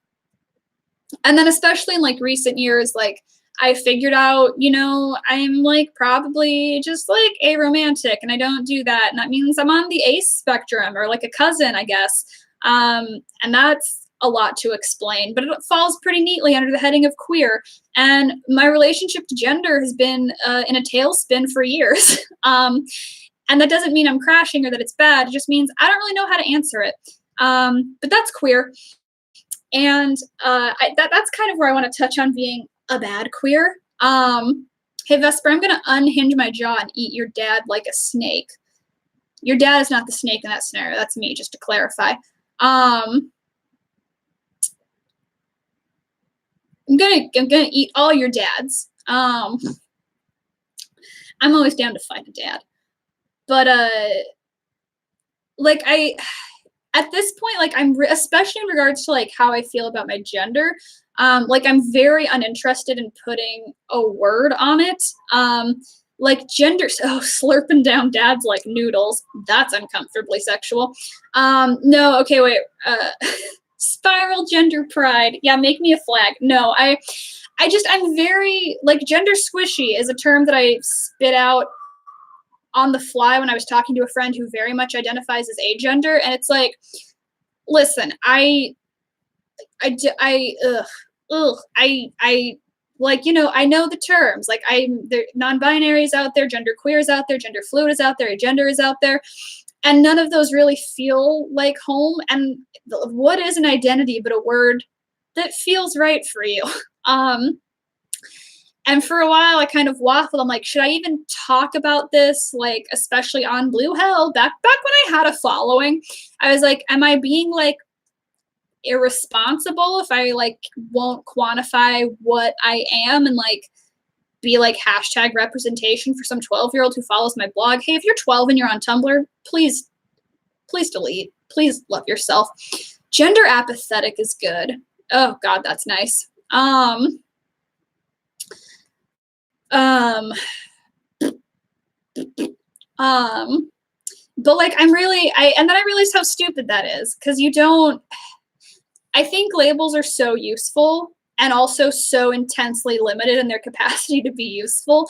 then especially in like recent years, like I figured out, you know, I'm like probably just like aromantic and I don't do that. And that means I'm on the ace spectrum or like a cousin, I guess. And that's a lot to explain, but it falls pretty neatly under the heading of queer. And my relationship to gender has been in a tailspin for years. And that doesn't mean I'm crashing or that it's bad. It just means I don't really know how to answer it. But that's queer. And that's kind of where I want to touch on being a bad queer. Hey, Vesper, I'm going to unhinge my jaw and eat your dad like a snake. Your dad is not the snake in that scenario. That's me, just to clarify. I'm gonna eat all your dads. I'm always down to fight a dad, but like at this point, like I'm especially in regards to like how I feel about my gender, like I'm very uninterested in putting a word on it. Like gender, slurping down dads like noodles. That's uncomfortably sexual. No, okay, wait. Spiral gender pride. Yeah, make me a flag. No, I'm very, like, gender squishy is a term that I spit out on the fly when I was talking to a friend who very much identifies as agender. And it's like, listen, like, you know, I know the terms, like there non-binary is out there, gender queer is out there, gender fluid is out there, agender is out there. And none of those really feel like home. And what is an identity but a word that feels right for you? Um, and for a while, I kind of waffled. I'm like, should I even talk about this? Like, especially on Blue Hell, back when I had a following, I was like, am I being like irresponsible if I like won't quantify what I am and like be like hashtag representation for some 12-year-old who follows my blog? Hey, if you're 12 and you're on Tumblr, please delete. Please love yourself. Gender apathetic is good. Oh God, that's nice. But like and then I realized how stupid that is, because I think labels are so useful and also so intensely limited in their capacity to be useful.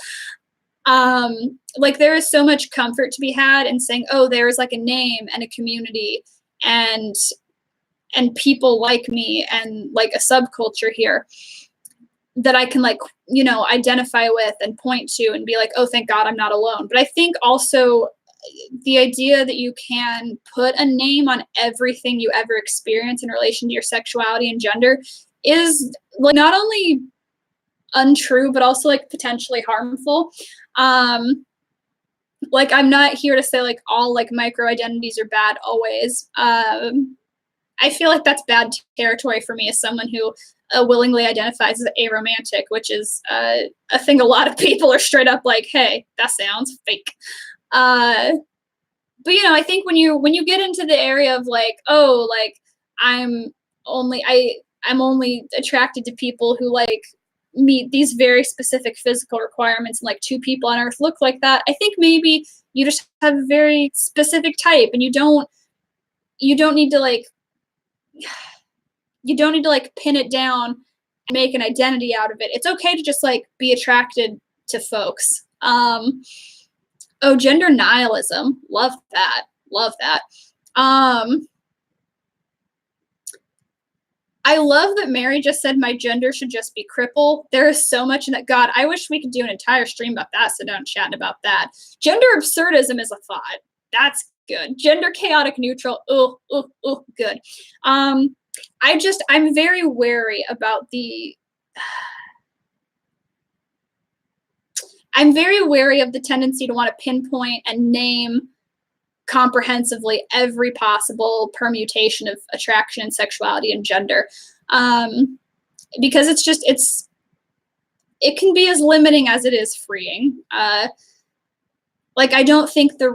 Like there is so much comfort to be had in saying, oh, there is like a name and a community and people like me and like a subculture here that I can like, identify with and point to and be like, oh, thank God I'm not alone. But I think also the idea that you can put a name on everything you ever experience in relation to your sexuality and gender is like not only untrue, but also like potentially harmful. Like I'm not here to say like all like micro identities are bad always. I feel like that's bad territory for me as someone who willingly identifies as aromantic, which is a thing a lot of people are straight up like, hey, that sounds fake. But I think when you get into the area of like, oh, like I'm only attracted to people who like meet these very specific physical requirements and like two people on earth look like that, I think maybe you just have a very specific type and you don't need to like pin it down and make an identity out of it. It's okay to just like be attracted to folks. Gender nihilism. Love that. I love that Mary just said my gender should just be cripple. There is so much in that. God, I wish we could do an entire stream about that. Sit down chatting about that. Gender absurdism is a thought. That's good. Gender chaotic neutral. Good. I'm very wary about I'm very wary of the tendency to want to pinpoint and name comprehensively every possible permutation of attraction and sexuality and gender. Because it can be as limiting as it is freeing. Like I don't think the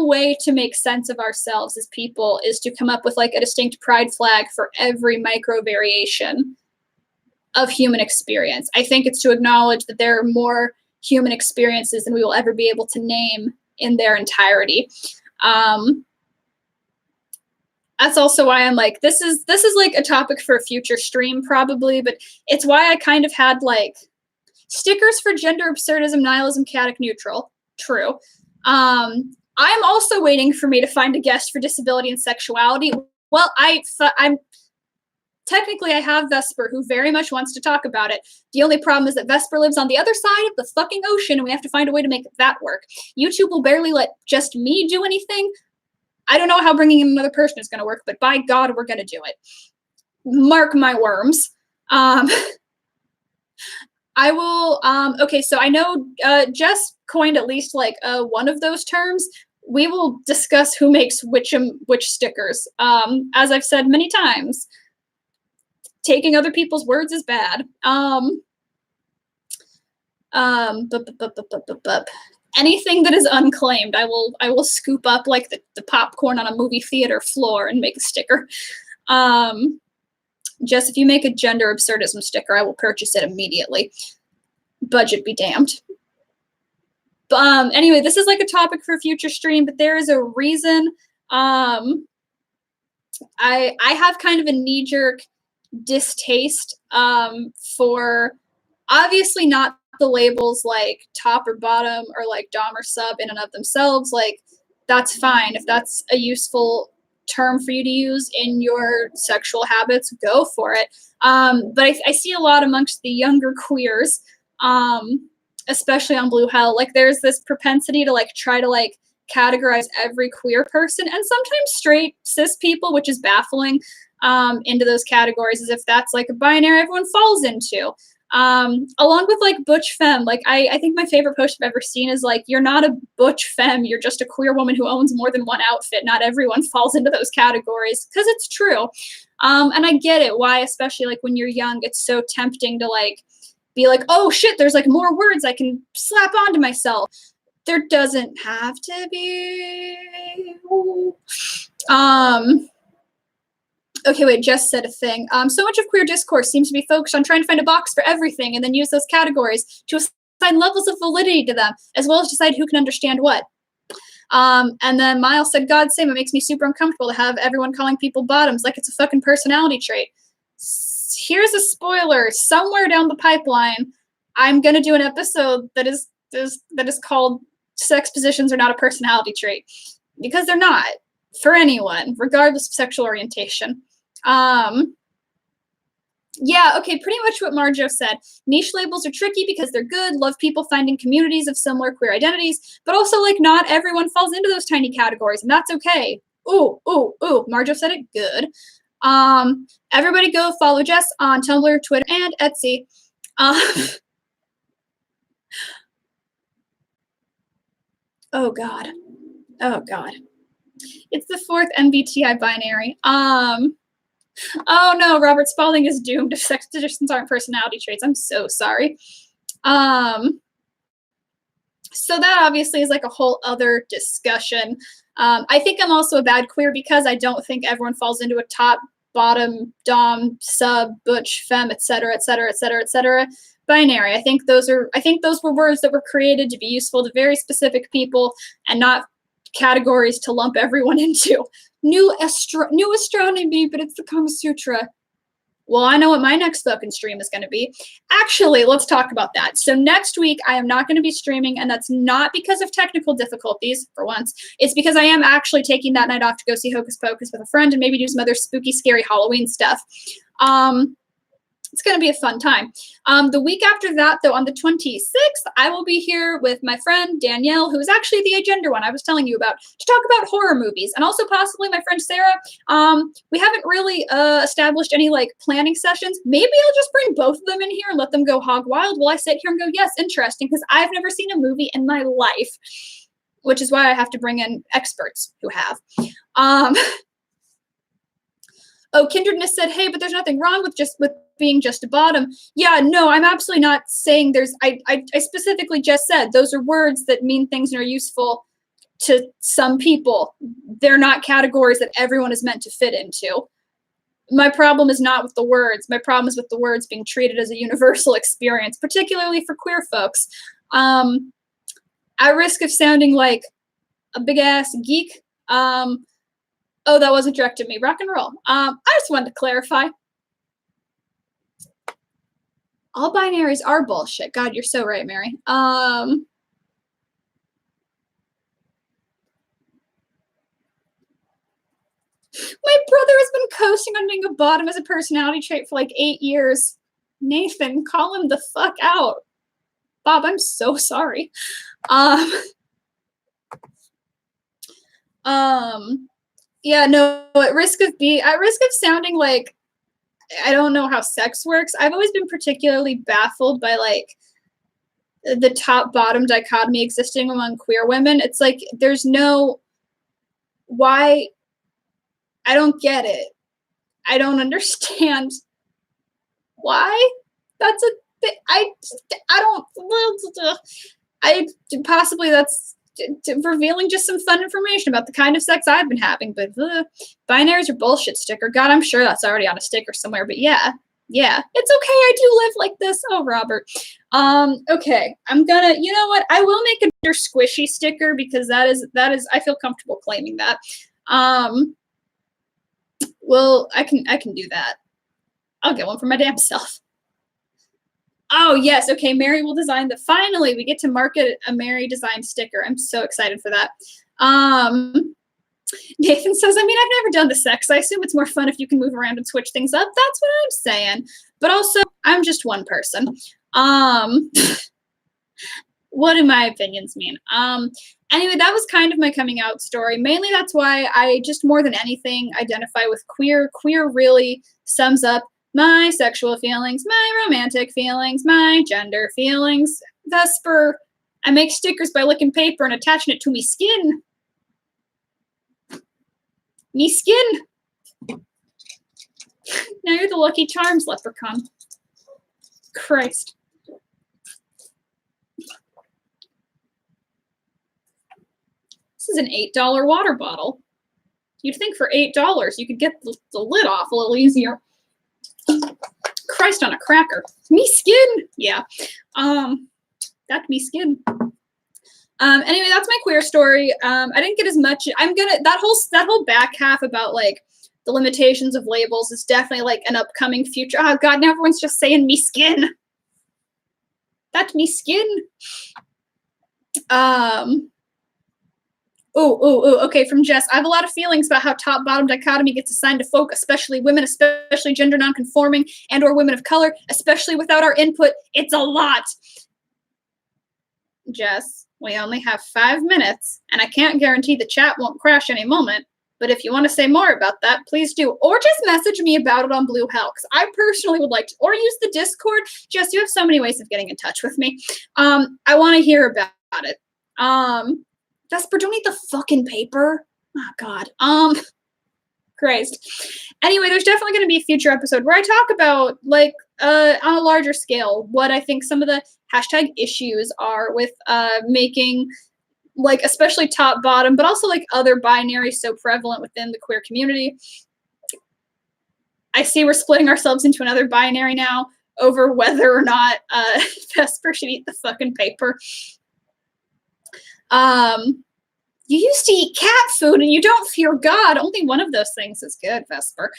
way to make sense of ourselves as people is to come up with like a distinct pride flag for every micro variation of human experience. I think it's to acknowledge that there are more human experiences than we will ever be able to name in their entirety. That's also why I'm like, this is like a topic for a future stream probably, but it's why I kind of had like stickers for gender absurdism, nihilism, chaotic neutral. True. I'm also waiting for me to find a guest for disability and sexuality. Well, I'm technically I have Vesper who very much wants to talk about it. The only problem is that Vesper lives on the other side of the fucking ocean and we have to find a way to make that work. YouTube will barely let just me do anything. I don't know how bringing in another person is going to work, but by God, we're going to do it. Mark my worms. I will, okay, so I know Jess coined at least like one of those terms. We will discuss who makes which stickers. As I've said many times, taking other people's words is bad. Anything that is unclaimed, I will scoop up like the popcorn on a movie theater floor and make a sticker. Jess, if you make a gender absurdism sticker, I will purchase it immediately. Budget be damned. Anyway, this is like a topic for a future stream, but there is a reason. I have kind of a knee-jerk distaste for obviously not the labels like top or bottom or like dom or sub in and of themselves. Like that's fine if that's a useful term for you to use in your sexual habits, go for it. But I see a lot amongst the younger queers, especially on Blue Hell, like there's this propensity to like try to like categorize every queer person and sometimes straight cis people, which is baffling, into those categories, as if that's like a binary everyone falls into. Along with like butch femme, like I think my favorite post I've ever seen is like, you're not a butch femme, you're just a queer woman who owns more than one outfit. Not everyone falls into those categories, because it's true. And I get it, why, especially like when you're young, it's so tempting to like be like, oh shit, there's like more words I can slap onto myself. There doesn't have to be. Okay, wait, Jess said a thing. So much of queer discourse seems to be focused on trying to find a box for everything and then use those categories to assign levels of validity to them, as well as decide who can understand what. And then Miles said, God same, it makes me super uncomfortable to have everyone calling people bottoms like it's a fucking personality trait. Here's a spoiler. Somewhere down the pipeline, I'm going to do an episode that is called Sex Positions Are Not a Personality Trait. Because they're not, for anyone, regardless of sexual orientation. Yeah, okay, pretty much what Marjo said. Niche labels are tricky because they're good, love people finding communities of similar queer identities, but also, like, not everyone falls into those tiny categories, and that's okay. Ooh, Marjo said it good. Everybody go follow Jess on Tumblr, Twitter, and Etsy. Oh, God. It's the 4th MBTI binary. Oh no, Robert Spalding is doomed if sex positions aren't personality traits. I'm so sorry. So that obviously is like a whole other discussion. I think I'm also a bad queer because I don't think everyone falls into a top, bottom, dom, sub, butch, femme, etc., binary. I think those were words that were created to be useful to very specific people and not categories to lump everyone into. New astronomy, but it's the Kama Sutra. Well, I know what my next fucking stream is going to be. Actually, let's talk about that. So next week, I am not going to be streaming, and that's not because of technical difficulties, for once. It's because I am actually taking that night off to go see Hocus Pocus with a friend and maybe do some other spooky, scary Halloween stuff. It's going to be a fun time. The week after that, though, on the 26th, I will be here with my friend Danielle, who is actually the agender one I was telling you about, to talk about horror movies, and also possibly my friend Sarah. We haven't really established any like planning sessions. Maybe I'll just bring both of them in here and let them go hog wild while I sit here and go, yes, interesting, because I've never seen a movie in my life, which is why I have to bring in experts who have. Oh, Kindredness said, hey, but there's nothing wrong with being just a bottom. Yeah, no, I'm absolutely not saying there's, I specifically just said those are words that mean things and are useful to some people. They're not categories that everyone is meant to fit into. My problem is not with the words. My problem is with the words being treated as a universal experience, particularly for queer folks. At risk of sounding like a big-ass geek, oh, that wasn't directed at me. Rock and roll. I just wanted to clarify. All binaries are bullshit. God, you're so right, Mary. My brother has been coasting on being a bottom as a personality trait for like 8 years. Nathan, call him the fuck out. Bob, I'm so sorry. Yeah, no, at risk of sounding like I don't know how sex works. I've always been particularly baffled by like the top-bottom dichotomy existing among queer women. It's like there's no why. I don't get it. I don't understand why. That's a thing. I don't. Possibly that's revealing just some fun information about the kind of sex I've been having, but binaries are bullshit sticker. God, I'm sure that's already on a sticker somewhere, but yeah, it's okay. I do live like this. Oh, Robert. Okay, I'm gonna, you know what? I will make another squishy sticker because that is, I feel comfortable claiming that. Well, I can do that. I'll get one for my damn self. Oh, yes. Okay, Mary will design the, finally, we get to market a Mary designed sticker. I'm so excited for that. Nathan says, I mean, I've never done the sex. I assume it's more fun if you can move around and switch things up. That's what I'm saying. But also, I'm just one person. What do my opinions mean? Anyway, that was kind of my coming out story. Mainly that's why I just more than anything identify with queer. Queer really sums up my sexual feelings, my romantic feelings, my gender feelings. Vesper, I make stickers by licking paper and attaching it to me skin. Me skin. Now you're the Lucky Charms leprechaun. Christ. This is an $8 water bottle. You'd think for $8 you could get the lid off a little easier. Christ on a cracker. Me skin. Yeah. That's me skin. Anyway, that's my queer story. I didn't get as much. That whole back half about like the limitations of labels is definitely like an upcoming future. Oh God, now everyone's just saying me skin. That's me skin. Okay, from Jess. I have a lot of feelings about how top-bottom dichotomy gets assigned to folk, especially women, especially gender non-conforming and or women of color, especially without our input. It's a lot. Jess, we only have 5 minutes, and I can't guarantee the chat won't crash any moment, but if you want to say more about that, please do. Or just message me about it on Blue Hell, because I personally would like to, or use the Discord. Jess, you have so many ways of getting in touch with me. I want to hear about it. Vesper, don't eat the fucking paper. Oh, God. Christ. Anyway, there's definitely going to be a future episode where I talk about, like, on a larger scale, what I think some of the hashtag issues are with making, like, especially top bottom, but also, like, other binaries so prevalent within the queer community. I see we're splitting ourselves into another binary now over whether or not Vesper should eat the fucking paper. You used to eat cat food and you don't fear God. Only one of those things is good, Vesper.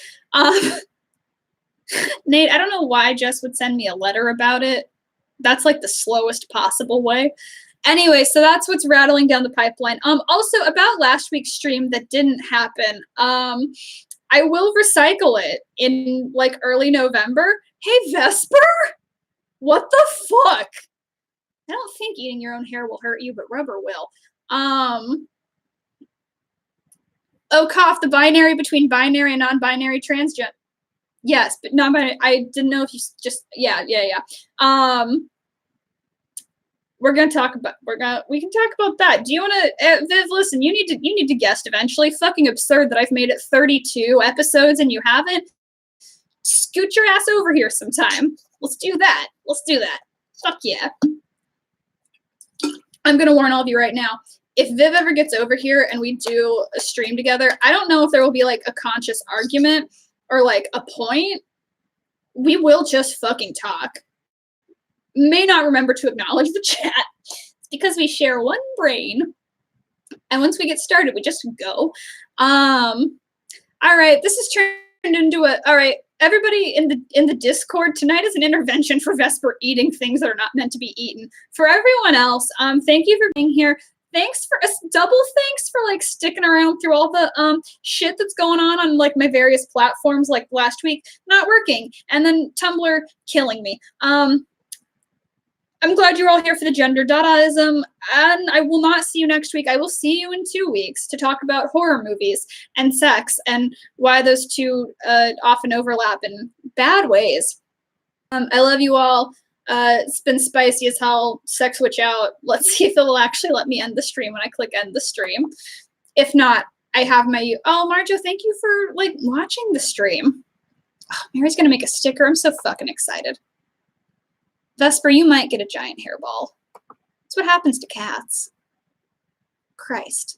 Nate, I don't know why Jess would send me a letter about it. That's like the slowest possible way. Anyway, so that's what's rattling down the pipeline. Also about last week's stream that didn't happen. I will recycle it in like early November. Hey, Vesper, what the fuck? I don't think eating your own hair will hurt you, but rubber will. Oh, cough, the binary between binary and non-binary transgender. Yes, but non-binary. I didn't know if you just, yeah. We can talk about that. Do you want to, Viv, listen, you need to guest eventually. Fucking absurd that I've made it 32 episodes and you haven't. Scoot your ass over here sometime. Let's do that. Fuck yeah. I'm going to warn all of you right now. If Viv ever gets over here and we do a stream together, I don't know if there will be like a conscious argument or like a point. We will just fucking talk. May not remember to acknowledge the chat. It's because we share one brain. And once we get started, we just go. All right, this is turned into all right, everybody in the Discord, tonight is an intervention for Vesper eating things that are not meant to be eaten. For everyone else, thank you for being here. Thanks for double thanks for like sticking around through all the shit that's going on like my various platforms, like last week not working and then Tumblr killing me. I'm glad you're all here for the gender Dadaism, and I will not see you next week. I will see you in 2 weeks to talk about horror movies and sex and why those two often overlap in bad ways. I love you all. It's been spicy as hell. Sex Witch out. Let's see if it'll actually let me end the stream when I click end the stream. If not, I have my... Oh, Marjo, thank you for, like, watching the stream. Oh, Mary's gonna make a sticker. I'm so fucking excited. Vesper, you might get a giant hairball. That's what happens to cats. Christ.